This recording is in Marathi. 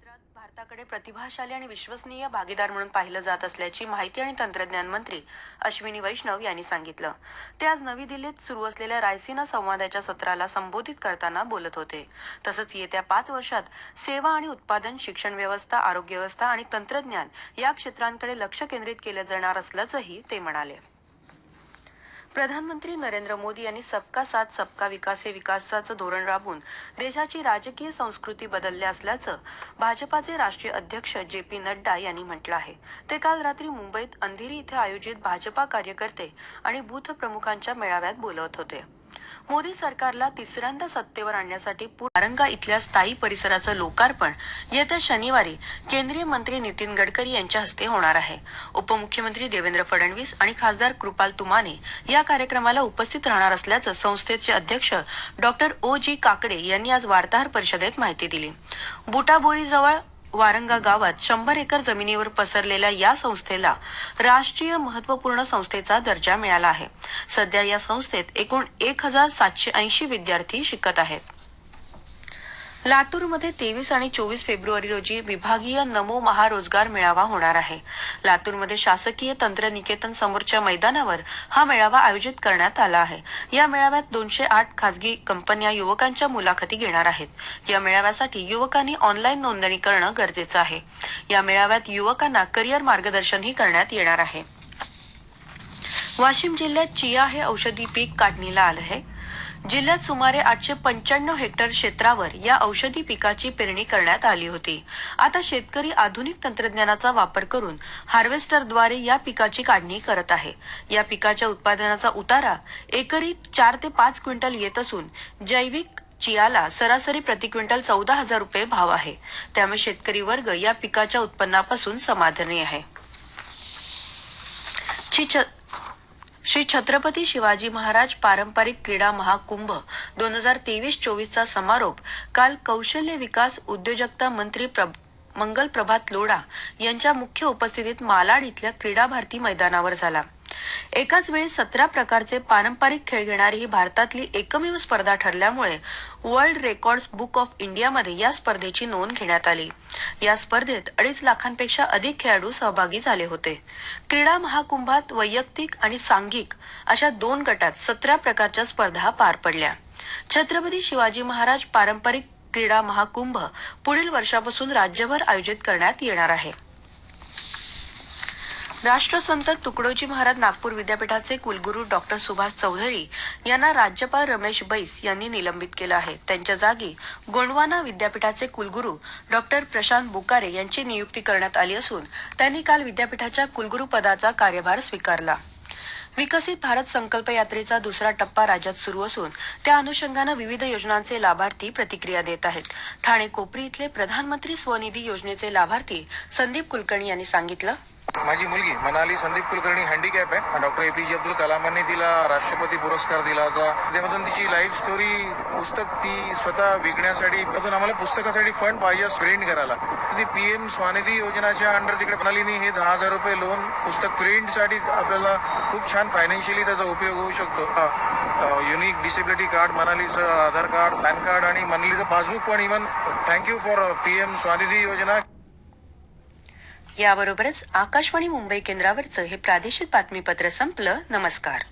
क्षेत्रात भारताकडे प्रतिभाशाली आणि विश्वसनीय भागीदार म्हणून पाहिलं जात असल्याची माहिती आणि तंत्रज्ञान मंत्री अश्विनी वैष्णव यांनी सांगितलं। ते आज नवी दिल्लीत सुरू असलेल्या रायसिना संवादाच्या सत्राला संबोधित करताना बोलत होते। तसंच येत्या 5 वर्षात सेवा आणि उत्पादन, शिक्षण व्यवस्था, आरोग्य व्यवस्था आणि तंत्रज्ञान या क्षेत्रांकडे लक्ष केंद्रित केलं जाणार असल्याचंही ते म्हणाले। प्रधानमंत्री नरेंद्र मोदी यांनी सबका साथ सबका विकास हे विकासाचं धोरण राबवून देशाची राजकीय संस्कृती बदलली असल्याचं भाजपाचे राष्ट्रीय अध्यक्ष जे.पी. नड्डा यांनी म्हटलं आहे। ते काल रात्री मुंबईत अंधेरी इथे आयोजित भाजपा कार्यकर्ते आणि बूथ प्रमुखांच्या मेळाव्यात बोलत होते। मोदी सरकारला तिसऱ्यांदा सत्तेवर आणण्यासाठी वारंगा इथल्या स्थायी परिसराचं लोकार्पण येत्या शनिवारी केंद्रीय मंत्री नितीन गडकरी यांच्या हस्ते होणार आहे। उपमुख्यमंत्री देवेंद्र फडणवीस आणि खासदार कृपाल तुमाने या कार्यक्रमाला उपस्थित राहणार असल्याचं संस्थेचे अध्यक्ष डॉक्टर ओ.जी. काकडे यांनी आज वार्ताहर परिषदेत माहिती दिली। बुटाबोरीजवळ वारंगा गावात 100 एकर जमिनीवर पसरलेल्या या संस्थेला राष्ट्रीय महत्त्वपूर्ण संस्थेचा दर्जा मिळाला आहे। सध्या या संस्थेत एकूण 1780 विद्यार्थी शिकत आहेत। लातूरमध्ये 23 आणि 24 फेब्रुवारी रोजी विभागीय नमो महारोजगार मेळावा होणार आहे। लातूरमध्ये शासकीय तंत्रनिकेतन समोरच्या मैदानावर हा मेळावा आयोजित करण्यात आला आहे। या मेळाव्यात 208 खासगी कंपन्या युवकांच्या मुलाखती घेणार आहेत। या मेळाव्यासाठी युवकांनी ऑनलाईन नोंदणी करणं गरजेचं आहे। या मेळाव्यात युवकांना करिअर मार्गदर्शनही करण्यात येणार आहे। वाशिम जिल्ह्यात चिया हे औषधी पीक काढणीला आलं आहे। जिल्ह्यात सुमारे 895 हेक्टर क्षेत्रावर या औषधी पिकाची पेरणी करण्यात आली होती। आता शेतकरी आधुनिक तंत्रज्ञानाचा वापर करून हार्वेस्टरद्वारे या पिकाची काढणी करत आहे। या पिकाच्या उत्पादनाचा उतारा एकरी 4 ते 5 क्विंटल येत असून जैविक चियाला सरासरी प्रति क्विंटल 14,000 रुपये भाव आहे। त्यामुळे शेतकरी वर्ग या पिकाच्या उत्पन्नापासून समाधानी आहे। श्री छत्रपती शिवाजी महाराज पारंपरिक क्रीडा महाकुंभ 2023-24 चा समारोप काल कौशल्य विकास उद्योजकता मंत्री मंगल प्रभात लोढा यांच्या मुख्य उपस्थितीत मालाड इथल्या क्रीडा भारती मैदानावर झाला। एकाच वेळी 17 प्रकारचे पारंपरिक खेळ घेणारी ही भारतातली एकमेव स्पर्धा ठरल्यामुळे वर्ल्ड रेकॉर्ड्स बुक ऑफ इंडियामध्ये या स्पर्धेची नोंद घेण्यात आली। या स्पर्धेत 2.5 लाखांपेक्षा अधिक खेळाडू सहभागी झाले होते। क्रीडा महाकुंभात वैयक्तिक आणि सांघिक अशा 2 गटात 17 प्रकारच्या स्पर्धा पार पडल्या। छत्रपती शिवाजी महाराज पारंपरिक क्रीडा महाकुंभ पुढील वर्षापासून राज्यभर आयोजित करण्यात येणार आहे। राष्ट्रसंत तुकडोजी महाराज नागपूर विद्यापीठाचे कुलगुरू डॉक्टर सुभाष चौधरी यांना राज्यपाल रमेश बैस यांनी निलंबित केलं आहे। त्यांच्या जागी गोंडवाना विद्यापीठाचे कुलगुरू डॉक्टर प्रशांत बुकारे यांची नियुक्ती करण्यात आली असून त्यांनी काल विद्यापीठाच्या कुलगुरू पदाचा कार्यभार स्वीकारला। विकसित भारत संकल्प यात्रेचा दुसरा टप्पा राज्यात सुरू असून त्या अनुषंगाने विविध योजनांचे लाभार्थी प्रतिक्रिया देत आहेत। ठाणे कोपरी इथले प्रधानमंत्री स्वनिधी योजनेचे लाभार्थी संदीप कुलकर्णी यांनी सांगितलं, माझी मुलगी मनाली संदीप कुलकर्णी हँडिकॅप आहे। डॉक्टर ए.पी.जे. अब्दुल कलामांनी तिला राष्ट्रपती पुरस्कार दिला होता। त्यामधून तिची लाईफ स्टोरी पुस्तक ती स्वतः विकण्यासाठी आम्हाला पुस्तकासाठी फंड पाहिजे प्रिंट करायला। ती PM स्वनिधी योजनेच्या अंडर तिकडे मनालीने हे 10,000 रुपये लोन पुस्तक प्रिंटसाठी आपल्याला खूप छान फायनान्शियली त्याचा उपयोग होऊ शकतो। युनिक डिसेबिलिटी कार्ड, मनालीचं आधार कार्ड, पॅन कार्ड आणि मनालीचं पासबुक पण even thank you for PM Svanidhi योजना। याबरोबरच आकाशवाणी मुंबई केंद्रावरचं हे प्रादेशिक बातमीपत्र संपलं। नमस्कार।